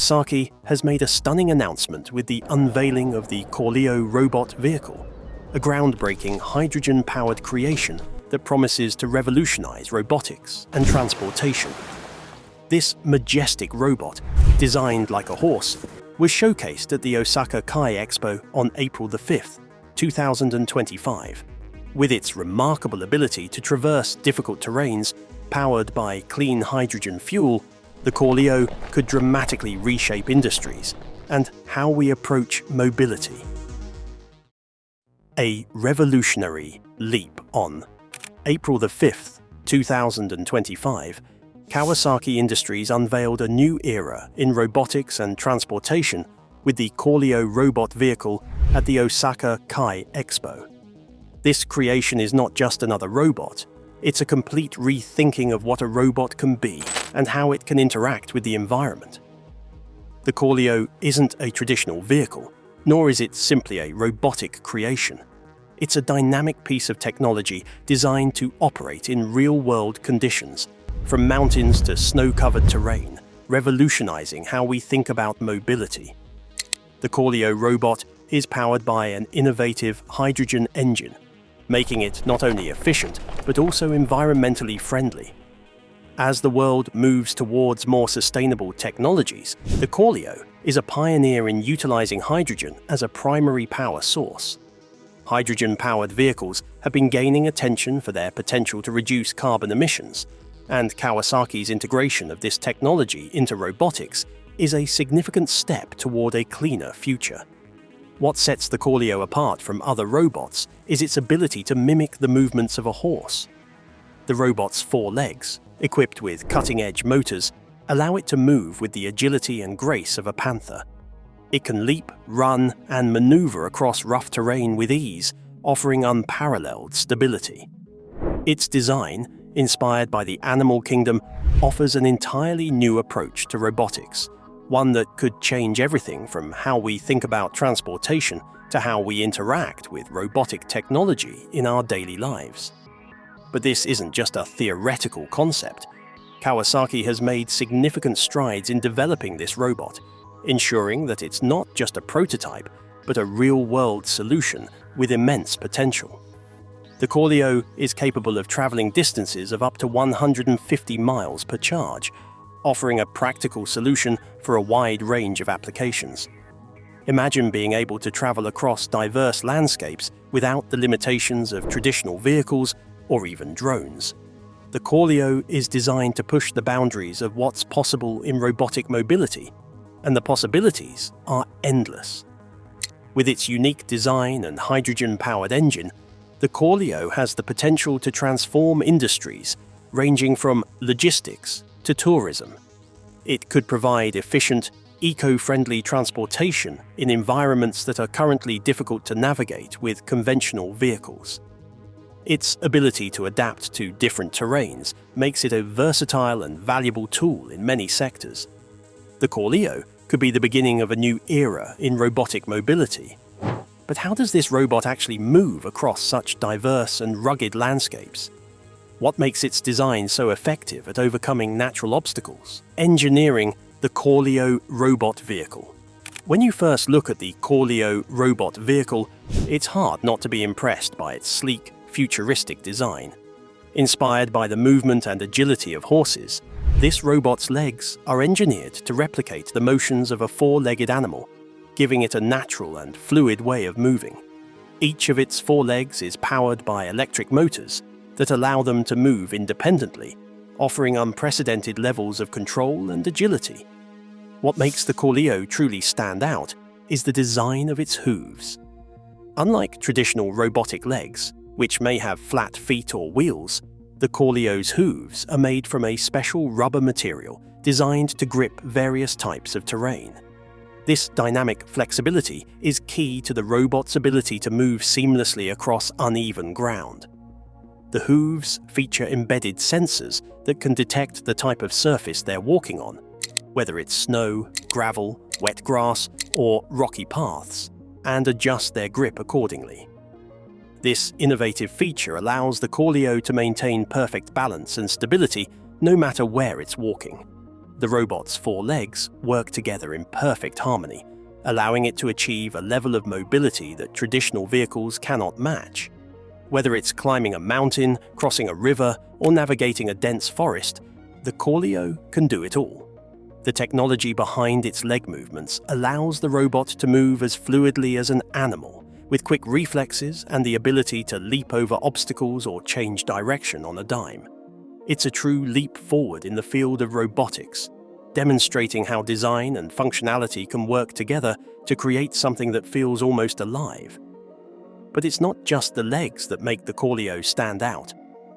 Kawasaki has made a stunning announcement with the unveiling of the Corleo robot vehicle, a groundbreaking hydrogen-powered creation that promises to revolutionize robotics and transportation. This majestic robot, designed like a horse, was showcased at the Osaka Kai Expo on April 5, 2025. With its remarkable ability to traverse difficult terrains, powered by clean hydrogen fuel, the Corleo could dramatically reshape industries and how we approach mobility. A revolutionary leap on April 5, 2025, Kawasaki Industries unveiled a new era in robotics and transportation with the Corleo robot vehicle at the Osaka Kai Expo. This creation is not just another robot, it's a complete rethinking of what a robot can be and how it can interact with the environment. The Corleo isn't a traditional vehicle, nor is it simply a robotic creation. It's a dynamic piece of technology designed to operate in real-world conditions, from mountains to snow-covered terrain, revolutionizing how we think about mobility. The Corleo robot is powered by an innovative hydrogen engine, making it not only efficient, but also environmentally friendly. As the world moves towards more sustainable technologies, the Corleo is a pioneer in utilizing hydrogen as a primary power source. Hydrogen-powered vehicles have been gaining attention for their potential to reduce carbon emissions, and Kawasaki's integration of this technology into robotics is a significant step toward a cleaner future. What sets the Corleo apart from other robots is its ability to mimic the movements of a horse. The robot's 4 legs, equipped with cutting-edge motors, allow it to move with the agility and grace of a panther. It can leap, run, and maneuver across rough terrain with ease, offering unparalleled stability. Its design, inspired by the animal kingdom, offers an entirely new approach to robotics, one that could change everything from how we think about transportation to how we interact with robotic technology in our daily lives. But this isn't just a theoretical concept. Kawasaki has made significant strides in developing this robot, ensuring that it's not just a prototype, but a real-world solution with immense potential. The Corleo is capable of traveling distances of up to 150 miles per charge, offering a practical solution for a wide range of applications. Imagine being able to travel across diverse landscapes without the limitations of traditional vehicles or even drones. The Corleo is designed to push the boundaries of what's possible in robotic mobility, and the possibilities are endless. With its unique design and hydrogen-powered engine, the Corleo has the potential to transform industries ranging from logistics to tourism. It could provide efficient, eco-friendly transportation in environments that are currently difficult to navigate with conventional vehicles. Its ability to adapt to different terrains makes it a versatile and valuable tool in many sectors. The Corleo could be the beginning of a new era in robotic mobility. But how does this robot actually move across such diverse and rugged landscapes? What makes its design so effective at overcoming natural obstacles? Engineering the Corleo robot vehicle. When you first look at the Corleo robot vehicle, it's hard not to be impressed by its sleek, futuristic design. Inspired by the movement and agility of horses, this robot's legs are engineered to replicate the motions of a 4-legged animal, giving it a natural and fluid way of moving. Each of its 4 legs is powered by electric motors that allow them to move independently, offering unprecedented levels of control and agility. What makes the Corleo truly stand out is the design of its hooves. Unlike traditional robotic legs, which may have flat feet or wheels, the Corleo's hooves are made from a special rubber material designed to grip various types of terrain. This dynamic flexibility is key to the robot's ability to move seamlessly across uneven ground. The hooves feature embedded sensors that can detect the type of surface they're walking on, whether it's snow, gravel, wet grass, or rocky paths, and adjust their grip accordingly. This innovative feature allows the Corleo to maintain perfect balance and stability no matter where it's walking. The robot's four legs work together in perfect harmony, allowing it to achieve a level of mobility that traditional vehicles cannot match. Whether it's climbing a mountain, crossing a river, or navigating a dense forest, the Corleo can do it all. The technology behind its leg movements allows the robot to move as fluidly as an animal, with quick reflexes and the ability to leap over obstacles or change direction on a dime. It's a true leap forward in the field of robotics, demonstrating how design and functionality can work together to create something that feels almost alive. But it's not just the legs that make the Corleo stand out.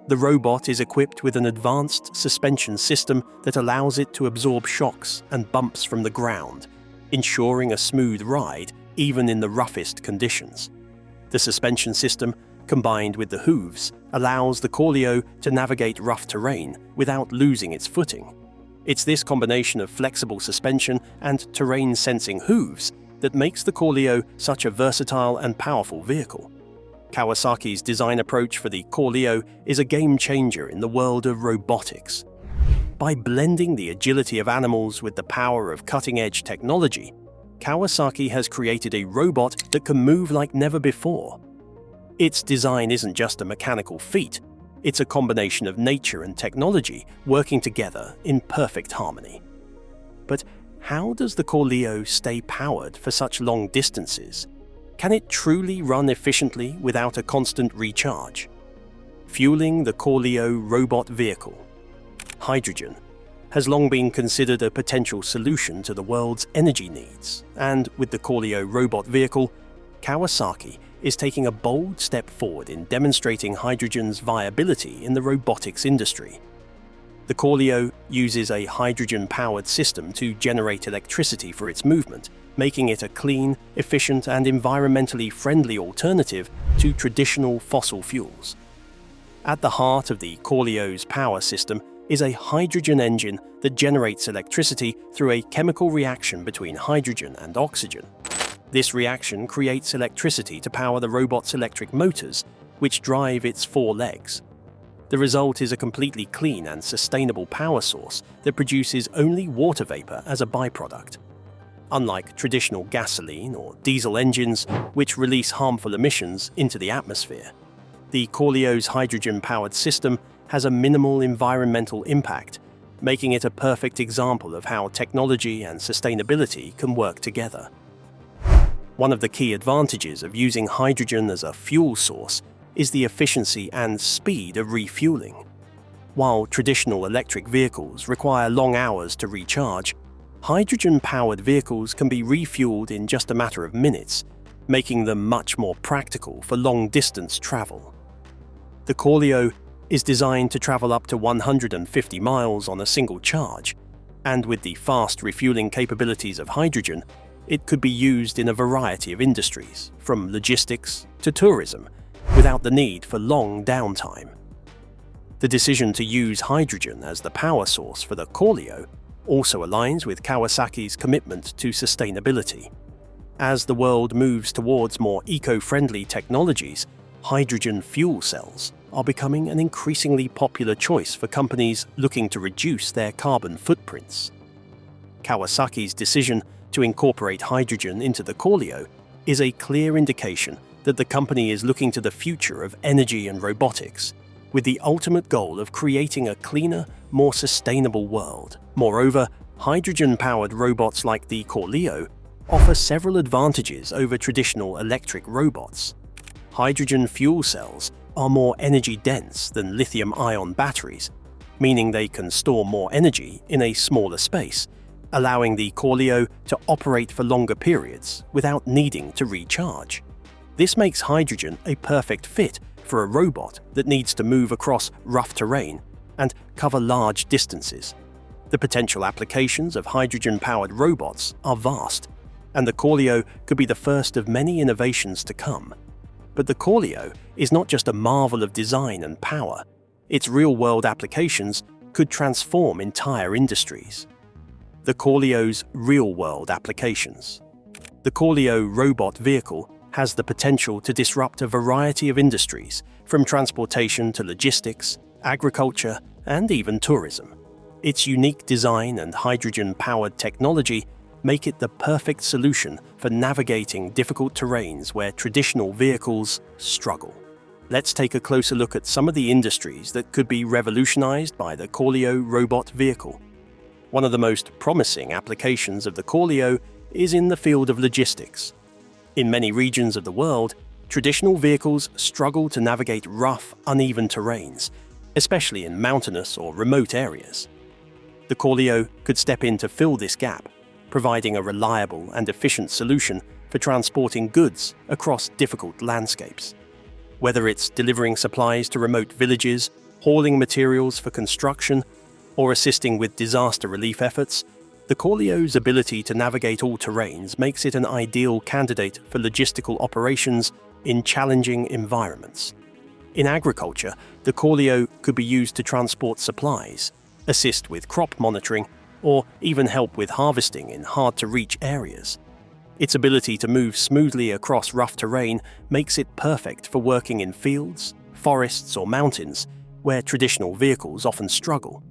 The robot is equipped with an advanced suspension system that allows it to absorb shocks and bumps from the ground, ensuring a smooth ride even in the roughest conditions. The suspension system, combined with the hooves, allows the Corleo to navigate rough terrain without losing its footing. It's this combination of flexible suspension and terrain-sensing hooves that makes the Corleo such a versatile and powerful vehicle. Kawasaki's design approach for the Corleo is a game-changer in the world of robotics. By blending the agility of animals with the power of cutting-edge technology, Kawasaki has created a robot that can move like never before. Its design isn't just a mechanical feat, it's a combination of nature and technology working together in perfect harmony. But how does the Corleo stay powered for such long distances? Can it truly run efficiently without a constant recharge? Fueling the Corleo robot vehicle. Hydrogen has long been considered a potential solution to the world's energy needs, and with the Corleo robot vehicle, Kawasaki is taking a bold step forward in demonstrating hydrogen's viability in the robotics industry. The Corleo uses a hydrogen-powered system to generate electricity for its movement, making it a clean, efficient, and environmentally friendly alternative to traditional fossil fuels. At the heart of the Corleo's power system is a hydrogen engine that generates electricity through a chemical reaction between hydrogen and oxygen. This reaction creates electricity to power the robot's electric motors, which drive its four legs. The result is a completely clean and sustainable power source that produces only water vapor as a byproduct. Unlike traditional gasoline or diesel engines, which release harmful emissions into the atmosphere, the Corleo's hydrogen-powered system has a minimal environmental impact, making it a perfect example of how technology and sustainability can work together. One of the key advantages of using hydrogen as a fuel source is the efficiency and speed of refueling. While traditional electric vehicles require long hours to recharge, hydrogen-powered vehicles can be refueled in just a matter of minutes, making them much more practical for long-distance travel. The Corleo is designed to travel up to 150 miles on a single charge, and with the fast refueling capabilities of hydrogen, it could be used in a variety of industries, from logistics to tourism, without the need for long downtime. The decision to use hydrogen as the power source for the Corleo also aligns with Kawasaki's commitment to sustainability. As the world moves towards more eco-friendly technologies, hydrogen fuel cells are becoming an increasingly popular choice for companies looking to reduce their carbon footprints. Kawasaki's decision to incorporate hydrogen into the Corleo is a clear indication that the company is looking to the future of energy and robotics, with the ultimate goal of creating a cleaner, more sustainable world. Moreover, hydrogen-powered robots like the Corleo offer several advantages over traditional electric robots. Hydrogen fuel cells are more energy-dense than lithium-ion batteries, meaning they can store more energy in a smaller space, allowing the Corleo to operate for longer periods without needing to recharge. This makes hydrogen a perfect fit for a robot that needs to move across rough terrain and cover large distances. The potential applications of hydrogen-powered robots are vast, and the Corleo could be the first of many innovations to come. But the Corleo is not just a marvel of design and power. Its real-world applications could transform entire industries. The Corleo's real-world applications. The Corleo robot vehicle has the potential to disrupt a variety of industries, from transportation to logistics, agriculture, and even tourism. Its unique design and hydrogen-powered technology make it the perfect solution for navigating difficult terrains where traditional vehicles struggle. Let's take a closer look at some of the industries that could be revolutionized by the Corleo robot vehicle. One of the most promising applications of the Corleo is in the field of logistics. In many regions of the world, traditional vehicles struggle to navigate rough, uneven terrains, especially in mountainous or remote areas. The Corleo could step in to fill this gap, providing a reliable and efficient solution for transporting goods across difficult landscapes. Whether it's delivering supplies to remote villages, hauling materials for construction, or assisting with disaster relief efforts, the Corleo's ability to navigate all terrains makes it an ideal candidate for logistical operations in challenging environments. In agriculture, the Corleo could be used to transport supplies, assist with crop monitoring, or even help with harvesting in hard-to-reach areas. Its ability to move smoothly across rough terrain makes it perfect for working in fields, forests, or mountains, where traditional vehicles often struggle.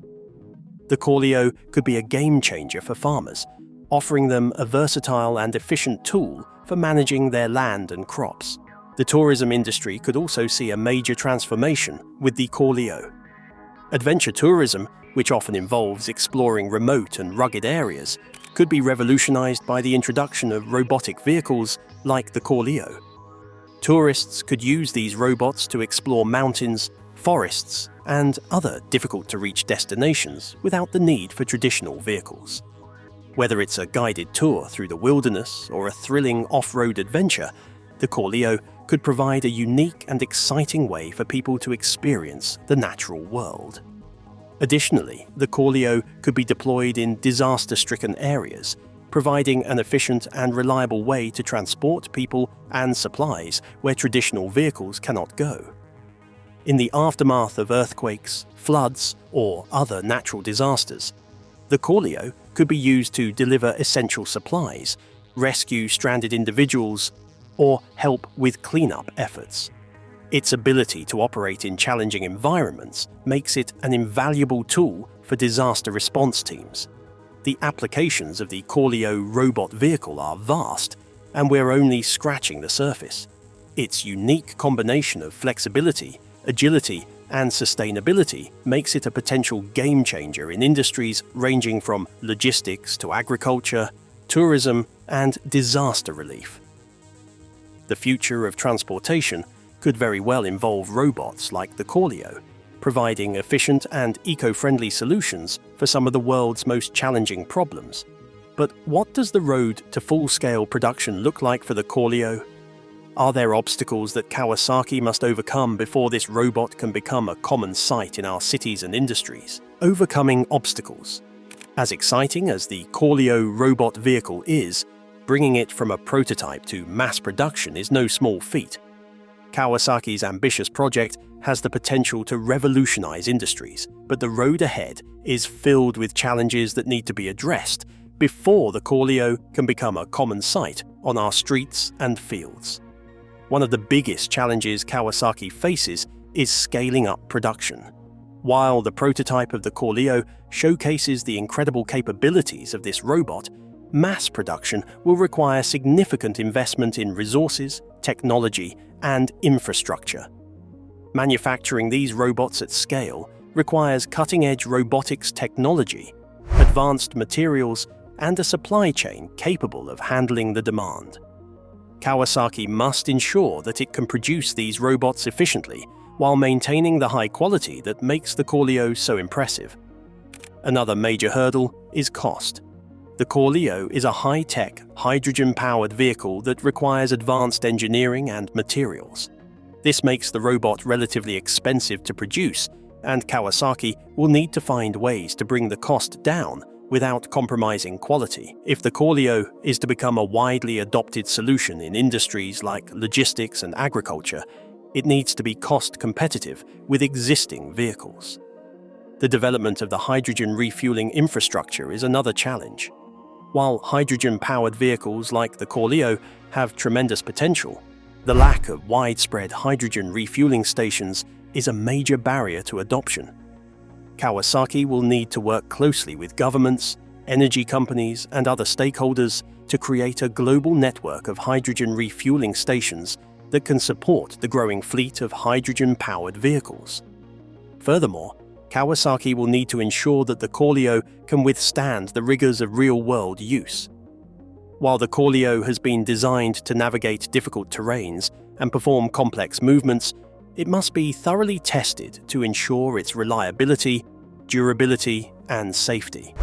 The Corleo could be a game-changer for farmers, offering them a versatile and efficient tool for managing their land and crops. The tourism industry could also see a major transformation with the Corleo. Adventure tourism, which often involves exploring remote and rugged areas, could be revolutionized by the introduction of robotic vehicles like the Corleo. Tourists could use these robots to explore mountains, forests, and other difficult-to-reach destinations without the need for traditional vehicles. Whether it's a guided tour through the wilderness or a thrilling off-road adventure, the Corleo could provide a unique and exciting way for people to experience the natural world. Additionally, the Corleo could be deployed in disaster-stricken areas, providing an efficient and reliable way to transport people and supplies where traditional vehicles cannot go. In the aftermath of earthquakes, floods, or other natural disasters, the Corleo could be used to deliver essential supplies, rescue stranded individuals, or help with cleanup efforts. Its ability to operate in challenging environments makes it an invaluable tool for disaster response teams. The applications of the Corleo robot vehicle are vast, and we're only scratching the surface. Its unique combination of flexibility, agility, and sustainability makes it a potential game-changer in industries ranging from logistics to agriculture, tourism, and disaster relief. The future of transportation could very well involve robots like the Corleo, providing efficient and eco-friendly solutions for some of the world's most challenging problems. But what does the road to full-scale production look like for the Corleo? Are there obstacles that Kawasaki must overcome before this robot can become a common sight in our cities and industries? Overcoming obstacles. As exciting as the Corleo robot vehicle is, bringing it from a prototype to mass production is no small feat. Kawasaki's ambitious project has the potential to revolutionize industries, but the road ahead is filled with challenges that need to be addressed before the Corleo can become a common sight on our streets and fields. One of the biggest challenges Kawasaki faces is scaling up production. While the prototype of the Corleo showcases the incredible capabilities of this robot, mass production will require significant investment in resources, technology, and infrastructure. Manufacturing these robots at scale requires cutting-edge robotics technology, advanced materials, and a supply chain capable of handling the demand. Kawasaki must ensure that it can produce these robots efficiently while maintaining the high quality that makes the Corleo so impressive. Another major hurdle is cost. The Corleo is a high-tech, hydrogen-powered vehicle that requires advanced engineering and materials. This makes the robot relatively expensive to produce, and Kawasaki will need to find ways to bring the cost down without compromising quality. If the Corleo is to become a widely adopted solution in industries like logistics and agriculture, it needs to be cost competitive with existing vehicles. The development of the hydrogen refueling infrastructure is another challenge. While hydrogen-powered vehicles like the Corleo have tremendous potential, the lack of widespread hydrogen refueling stations is a major barrier to adoption. Kawasaki will need to work closely with governments, energy companies, and other stakeholders to create a global network of hydrogen refueling stations that can support the growing fleet of hydrogen-powered vehicles. Furthermore, Kawasaki will need to ensure that the Corleo can withstand the rigors of real-world use. While the Corleo has been designed to navigate difficult terrains and perform complex movements, it must be thoroughly tested to ensure its reliability, durability, and safety.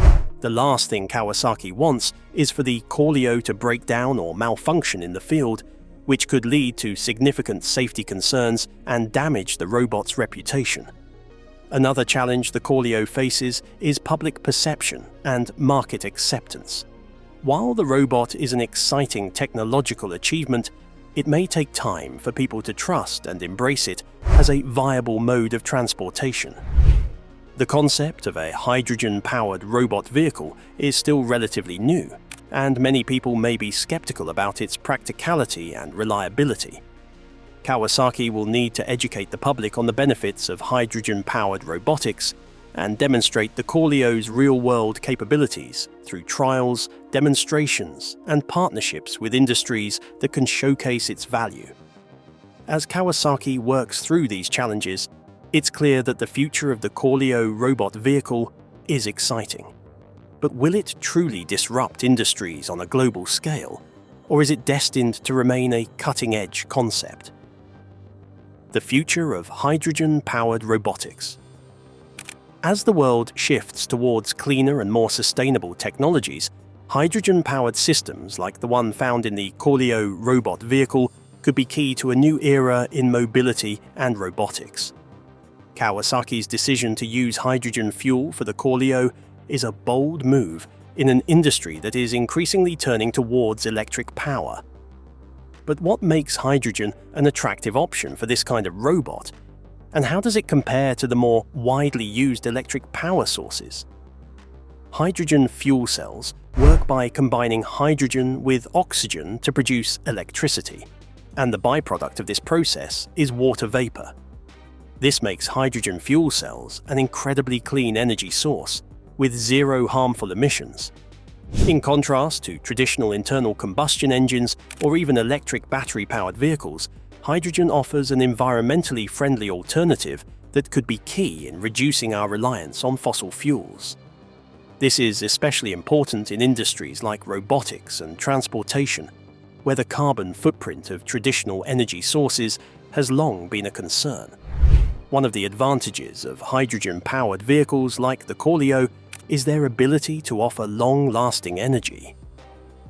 The last thing Kawasaki wants is for the Corleo to break down or malfunction in the field, which could lead to significant safety concerns and damage the robot's reputation. Another challenge the Corleo faces is public perception and market acceptance. While the robot is an exciting technological achievement, it may take time for people to trust and embrace it as a viable mode of transportation. The concept of a hydrogen-powered robot vehicle is still relatively new, and many people may be skeptical about its practicality and reliability. Kawasaki will need to educate the public on the benefits of hydrogen-powered robotics and demonstrate the Corleo's real-world capabilities through trials, demonstrations, and partnerships with industries that can showcase its value. As Kawasaki works through these challenges, it's clear that the future of the Corleo robot vehicle is exciting. But will it truly disrupt industries on a global scale, or is it destined to remain a cutting-edge concept? The future of hydrogen-powered robotics. As the world shifts towards cleaner and more sustainable technologies, hydrogen-powered systems like the one found in the Corleo robot vehicle could be key to a new era in mobility and robotics. Kawasaki's decision to use hydrogen fuel for the Corleo is a bold move in an industry that is increasingly turning towards electric power. But what makes hydrogen an attractive option for this kind of robot? And how does it compare to the more widely used electric power sources? Hydrogen fuel cells work by combining hydrogen with oxygen to produce electricity, and the byproduct of this process is water vapor. This makes hydrogen fuel cells an incredibly clean energy source, with zero harmful emissions. In contrast to traditional internal combustion engines or even electric battery-powered vehicles, hydrogen offers an environmentally friendly alternative that could be key in reducing our reliance on fossil fuels. This is especially important in industries like robotics and transportation, where the carbon footprint of traditional energy sources has long been a concern. One of the advantages of hydrogen-powered vehicles like the Corleo is their ability to offer long-lasting energy.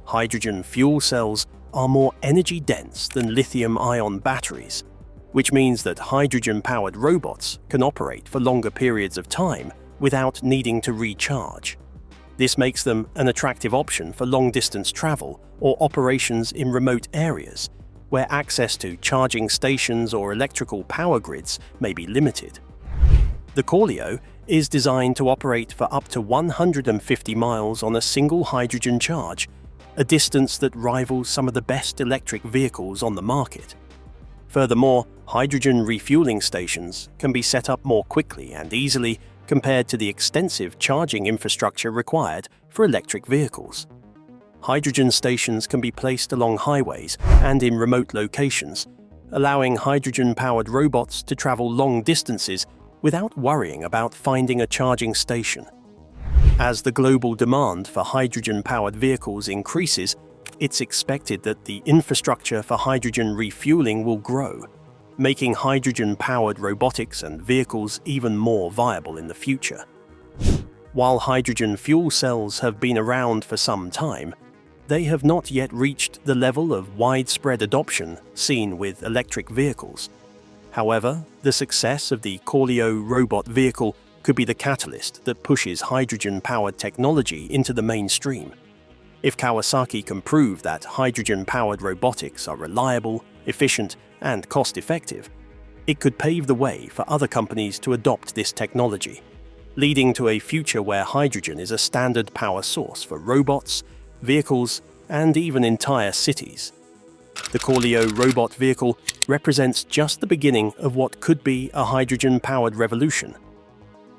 Hydrogen fuel cells are more energy-dense than lithium-ion batteries, which means that hydrogen-powered robots can operate for longer periods of time without needing to recharge. This makes them an attractive option for long-distance travel or operations in remote areas, where access to charging stations or electrical power grids may be limited. The Corleo is designed to operate for up to 150 miles on a single hydrogen charge, a distance that rivals some of the best electric vehicles on the market. Furthermore, hydrogen refueling stations can be set up more quickly and easily compared to the extensive charging infrastructure required for electric vehicles. Hydrogen stations can be placed along highways and in remote locations, allowing hydrogen-powered robots to travel long distances without worrying about finding a charging station. As the global demand for hydrogen-powered vehicles increases, it's expected that the infrastructure for hydrogen refueling will grow, making hydrogen-powered robotics and vehicles even more viable in the future. While hydrogen fuel cells have been around for some time, they have not yet reached the level of widespread adoption seen with electric vehicles. However, the success of the Corleo robot vehicle could be the catalyst that pushes hydrogen-powered technology into the mainstream. If Kawasaki can prove that hydrogen-powered robotics are reliable, efficient, and cost-effective, it could pave the way for other companies to adopt this technology, leading to a future where hydrogen is a standard power source for robots, vehicles, and even entire cities. The Corleo robot vehicle represents just the beginning of what could be a hydrogen-powered revolution.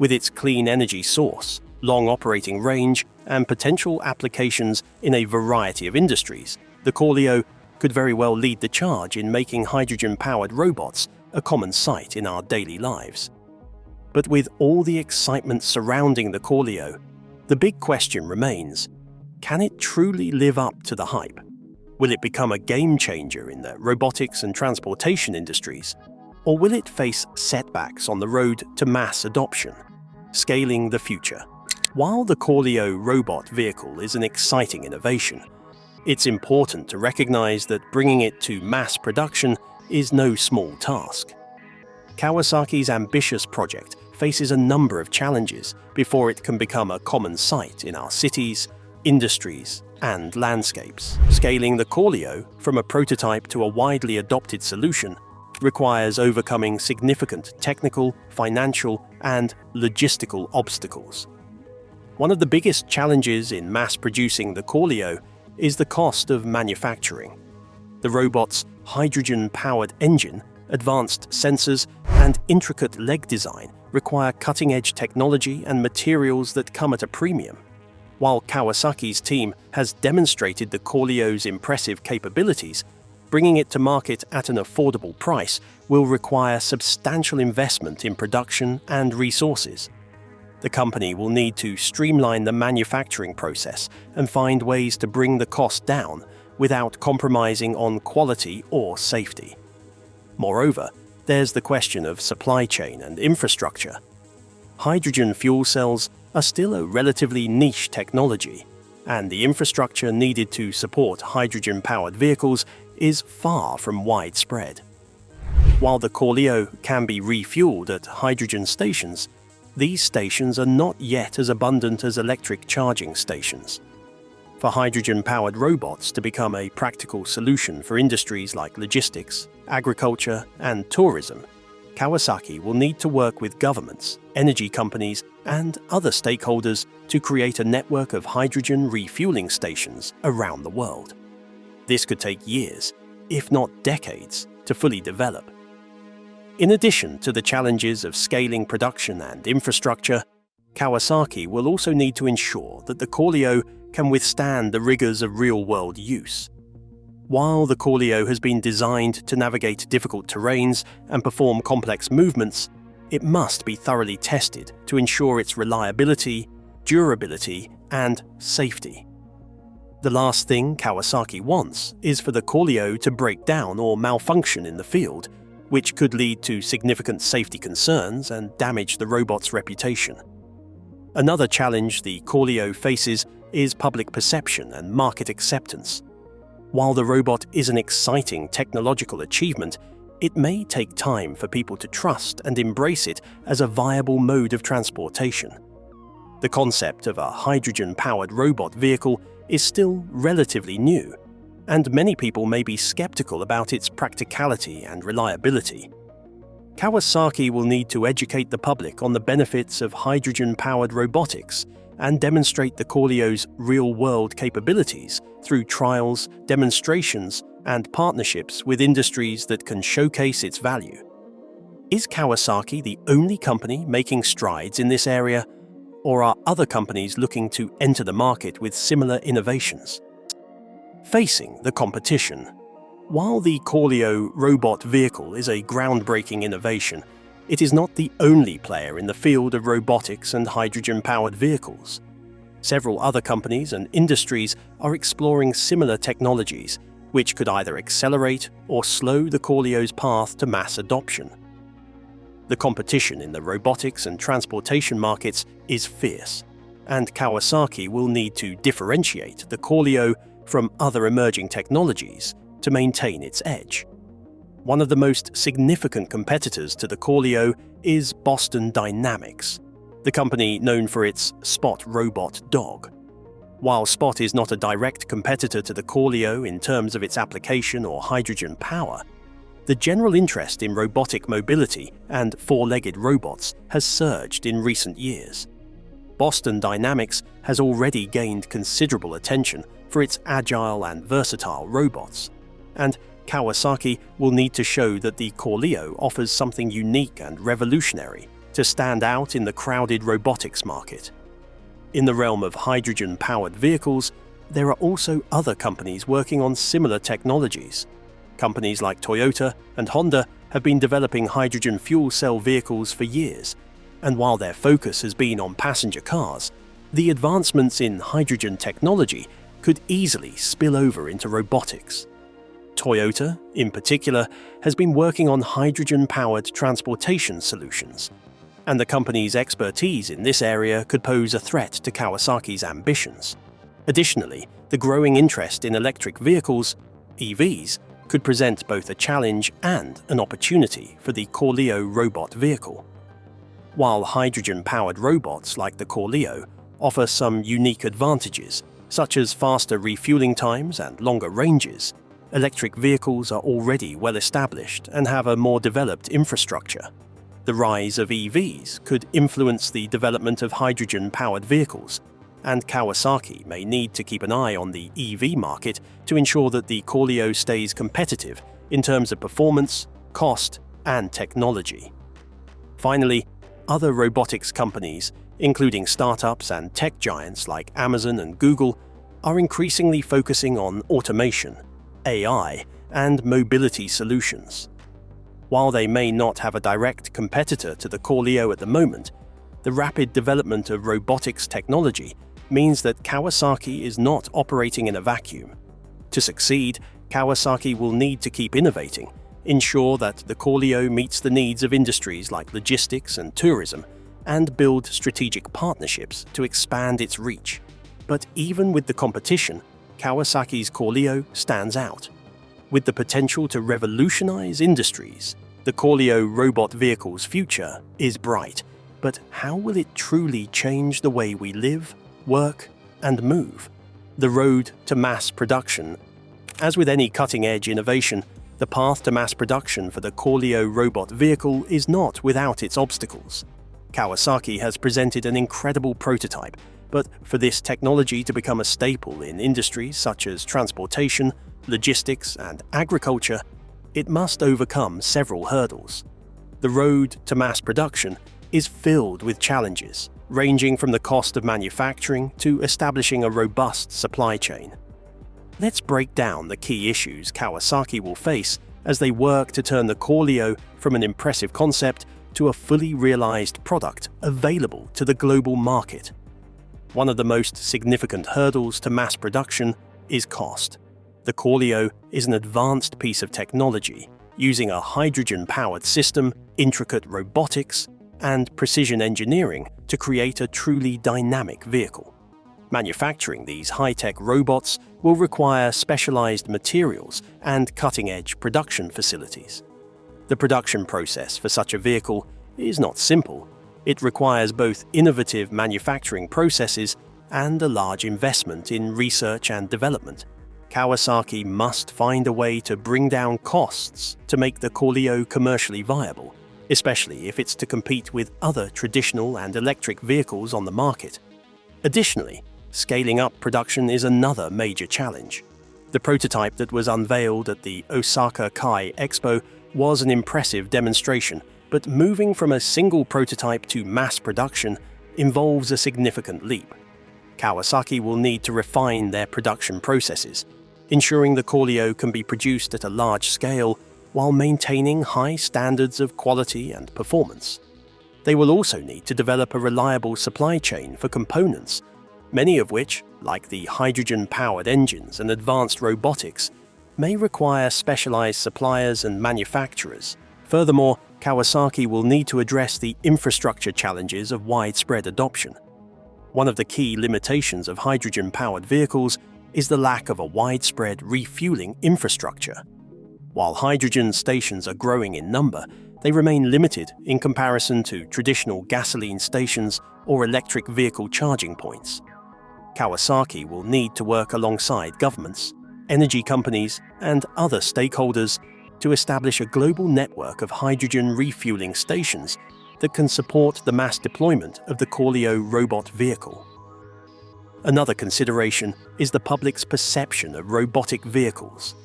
With its clean energy source, long operating range, and potential applications in a variety of industries, the Corleo could very well lead the charge in making hydrogen-powered robots a common sight in our daily lives. But with all the excitement surrounding the Corleo, the big question remains: can it truly live up to the hype? Will it become a game-changer in the robotics and transportation industries? Or will it face setbacks on the road to mass adoption? Scaling the future. While the Corleo robot vehicle is an exciting innovation, it's important to recognize that bringing it to mass production is no small task. Kawasaki's ambitious project faces a number of challenges before it can become a common sight in our cities, industries, and landscapes. Scaling the Corleo from a prototype to a widely adopted solution requires overcoming significant technical, financial, and logistical obstacles. One of the biggest challenges in mass-producing the Corleo is the cost of manufacturing. The robot's hydrogen-powered engine, advanced sensors, and intricate leg design require cutting-edge technology and materials that come at a premium. While Kawasaki's team has demonstrated the Corleo's impressive capabilities, bringing it to market at an affordable price will require substantial investment in production and resources. The company will need to streamline the manufacturing process and find ways to bring the cost down without compromising on quality or safety. Moreover, there's the question of supply chain and infrastructure. Hydrogen fuel cells are still a relatively niche technology, and the infrastructure needed to support hydrogen-powered vehicles is far from widespread. While the Corleo can be refueled at hydrogen stations, these stations are not yet as abundant as electric charging stations. For hydrogen-powered robots to become a practical solution for industries like logistics, agriculture, and tourism, Kawasaki will need to work with governments, energy companies, and other stakeholders to create a network of hydrogen refueling stations around the world. This could take years, if not decades, to fully develop. In addition to the challenges of scaling production and infrastructure, Kawasaki will also need to ensure that the Corleo can withstand the rigors of real-world use. While the Corleo has been designed to navigate difficult terrains and perform complex movements, it must be thoroughly tested to ensure its reliability, durability, and safety. The last thing Kawasaki wants is for the Corleo to break down or malfunction in the field, which could lead to significant safety concerns and damage the robot's reputation. Another challenge the Corleo faces is public perception and market acceptance. While the robot is an exciting technological achievement, it may take time for people to trust and embrace it as a viable mode of transportation. The concept of a hydrogen-powered robot vehicle is still relatively new, and many people may be skeptical about its practicality and reliability. Kawasaki will need to educate the public on the benefits of hydrogen-powered robotics and demonstrate the Corleo's real-world capabilities through trials, demonstrations, and partnerships with industries that can showcase its value. Is Kawasaki the only company making strides in this area, or are other companies looking to enter the market with similar innovations? Facing the competition. While the Corleo robot vehicle is a groundbreaking innovation, it is not the only player in the field of robotics and hydrogen-powered vehicles. Several other companies and industries are exploring similar technologies, which could either accelerate or slow the Corleo's path to mass adoption. The competition in the robotics and transportation markets is fierce, and Kawasaki will need to differentiate the Corleo from other emerging technologies to maintain its edge. One of the most significant competitors to the Corleo is Boston Dynamics, the company known for its Spot robot dog. While Spot is not a direct competitor to the Corleo in terms of its application or hydrogen power, the general interest in robotic mobility and four-legged robots has surged in recent years. Boston Dynamics has already gained considerable attention for its agile and versatile robots, and Kawasaki will need to show that the Corleo offers something unique and revolutionary to stand out in the crowded robotics market. In the realm of hydrogen-powered vehicles, there are also other companies working on similar technologies. Companies like Toyota and Honda have been developing hydrogen fuel cell vehicles for years, and while their focus has been on passenger cars, the advancements in hydrogen technology could easily spill over into robotics. Toyota, in particular, has been working on hydrogen-powered transportation solutions, and the company's expertise in this area could pose a threat to Kawasaki's ambitions. Additionally, the growing interest in electric vehicles, EVs, could present both a challenge and an opportunity for the Corleo robot vehicle. While hydrogen-powered robots like the Corleo offer some unique advantages, such as faster refueling times and longer ranges, electric vehicles are already well established and have a more developed infrastructure. The rise of EVs could influence the development of hydrogen-powered vehicles, and Kawasaki may need to keep an eye on the EV market to ensure that the Corleo stays competitive in terms of performance, cost, and technology. Finally, other robotics companies, including startups and tech giants like Amazon and Google, are increasingly focusing on automation, AI, and mobility solutions. While they may not have a direct competitor to the Corleo at the moment, the rapid development of robotics technology means that Kawasaki is not operating in a vacuum. To succeed, Kawasaki will need to keep innovating, ensure that the Corleo meets the needs of industries like logistics and tourism, and build strategic partnerships to expand its reach. But even with the competition, Kawasaki's Corleo stands out. With the potential to revolutionize industries, the Corleo robot vehicle's future is bright. But how will it truly change the way we live, work, and move? The road to mass production. As with any cutting-edge innovation, the path to mass production for the Corleo robot vehicle is not without its obstacles. Kawasaki has presented an incredible prototype, but for this technology to become a staple in industries such as transportation, logistics, and agriculture, it must overcome several hurdles. The road to mass production is filled with challenges, ranging from the cost of manufacturing to establishing a robust supply chain. Let's break down the key issues Kawasaki will face as they work to turn the Corleo from an impressive concept to a fully realized product available to the global market. One of the most significant hurdles to mass production is cost. The Corleo is an advanced piece of technology using a hydrogen-powered system, intricate robotics, and precision engineering to create a truly dynamic vehicle. Manufacturing these high-tech robots will require specialized materials and cutting-edge production facilities. The production process for such a vehicle is not simple. It requires both innovative manufacturing processes and a large investment in research and development. Kawasaki must find a way to bring down costs to make the Corleo commercially viable, especially if it's to compete with other traditional and electric vehicles on the market. Additionally, scaling up production is another major challenge. The prototype that was unveiled at the Osaka Kai Expo was an impressive demonstration, but moving from a single prototype to mass production involves a significant leap. Kawasaki will need to refine their production processes, ensuring the Corleo can be produced at a large scale while maintaining high standards of quality and performance. They will also need to develop a reliable supply chain for components, many of which, like the hydrogen-powered engines and advanced robotics, may require specialized suppliers and manufacturers. Furthermore, Kawasaki will need to address the infrastructure challenges of widespread adoption. One of the key limitations of hydrogen-powered vehicles is the lack of a widespread refueling infrastructure. While hydrogen stations are growing in number, they remain limited in comparison to traditional gasoline stations or electric vehicle charging points. Kawasaki will need to work alongside governments, energy companies, and other stakeholders to establish a global network of hydrogen refueling stations that can support the mass deployment of the Corleo robot vehicle. Another consideration is the public's perception of robotic vehicles.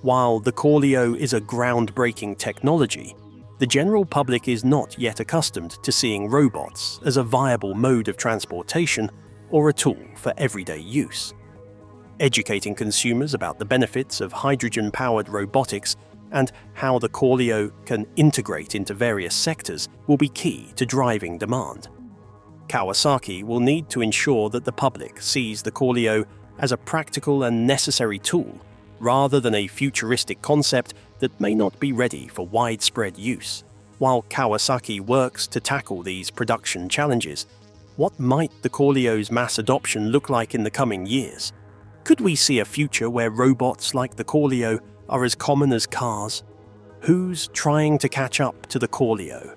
While the Corleo is a groundbreaking technology, The general public is not yet accustomed to seeing robots as a viable mode of transportation or a tool for everyday use. Educating consumers about the benefits of hydrogen-powered robotics and how the Corleo can integrate into various sectors will be key to driving demand. Kawasaki will need to ensure that the public sees the Corleo as a practical and necessary tool rather than a futuristic concept that may not be ready for widespread use. While Kawasaki works to tackle these production challenges, what might the Corleo's mass adoption look like in the coming years? Could we see a future where robots like the Corleo are as common as cars? Who's trying to catch up to the Corleo?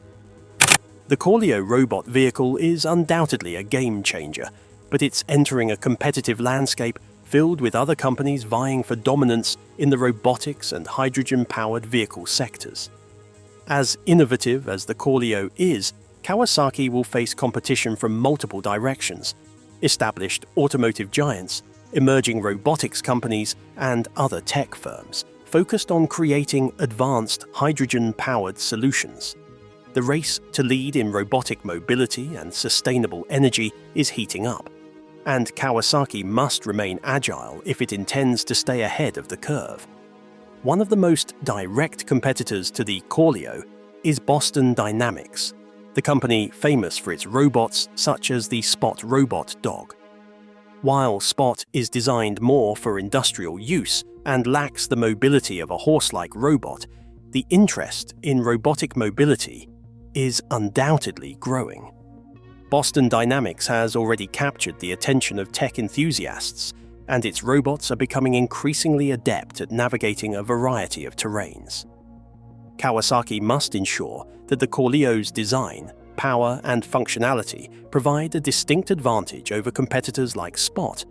The Corleo robot vehicle is undoubtedly a game changer, but it's entering a competitive landscape filled with other companies vying for dominance in the robotics and hydrogen-powered vehicle sectors. As innovative as the Corleo is, Kawasaki will face competition from multiple directions: established automotive giants, emerging robotics companies, and other tech firms focused on creating advanced hydrogen-powered solutions. The race to lead in robotic mobility and sustainable energy is heating up, and Kawasaki must remain agile if it intends to stay ahead of the curve. One of the most direct competitors to the Corleo is Boston Dynamics, the company famous for its robots such as the Spot robot dog. While Spot is designed more for industrial use and lacks the mobility of a horse-like robot, the interest in robotic mobility is undoubtedly growing. Boston Dynamics has already captured the attention of tech enthusiasts, and its robots are becoming increasingly adept at navigating a variety of terrains. Kawasaki must ensure that the Corleo's design, power, and functionality provide a distinct advantage over competitors like Spot,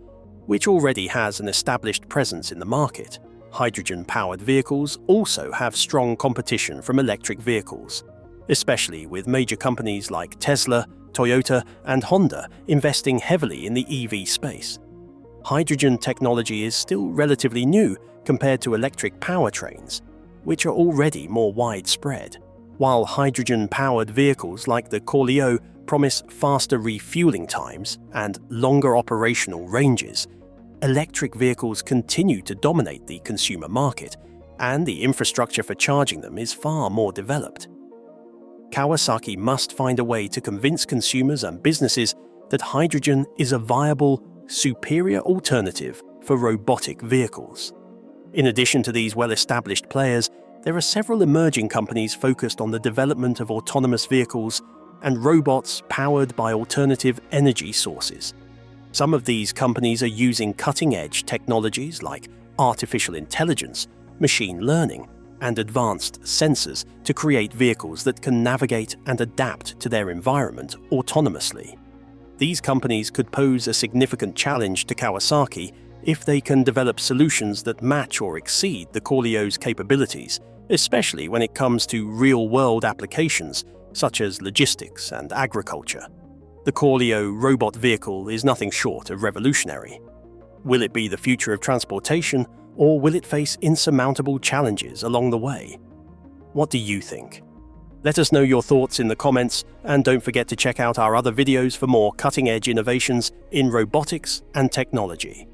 which already has an established presence in the market. Hydrogen-powered vehicles also have strong competition from electric vehicles, especially with major companies like Tesla, Toyota, and Honda investing heavily in the EV space. Hydrogen technology is still relatively new compared to electric powertrains, which are already more widespread. While hydrogen-powered vehicles like the Corleo promise faster refueling times and longer operational ranges, electric vehicles continue to dominate the consumer market, and the infrastructure for charging them is far more developed. Kawasaki must find a way to convince consumers and businesses that hydrogen is a viable, superior alternative for robotic vehicles. In addition to these well-established players, there are several emerging companies focused on the development of autonomous vehicles and robots powered by alternative energy sources. Some of these companies are using cutting-edge technologies like artificial intelligence, machine learning, and advanced sensors to create vehicles that can navigate and adapt to their environment autonomously. These companies could pose a significant challenge to Kawasaki if they can develop solutions that match or exceed the Corleo's capabilities, especially when it comes to real-world applications such as logistics and agriculture. The Corleo robot vehicle is nothing short of revolutionary. Will it be the future of transportation, or will it face insurmountable challenges along the way? What do you think? Let us know your thoughts in the comments, and don't forget to check out our other videos for more cutting-edge innovations in robotics and technology.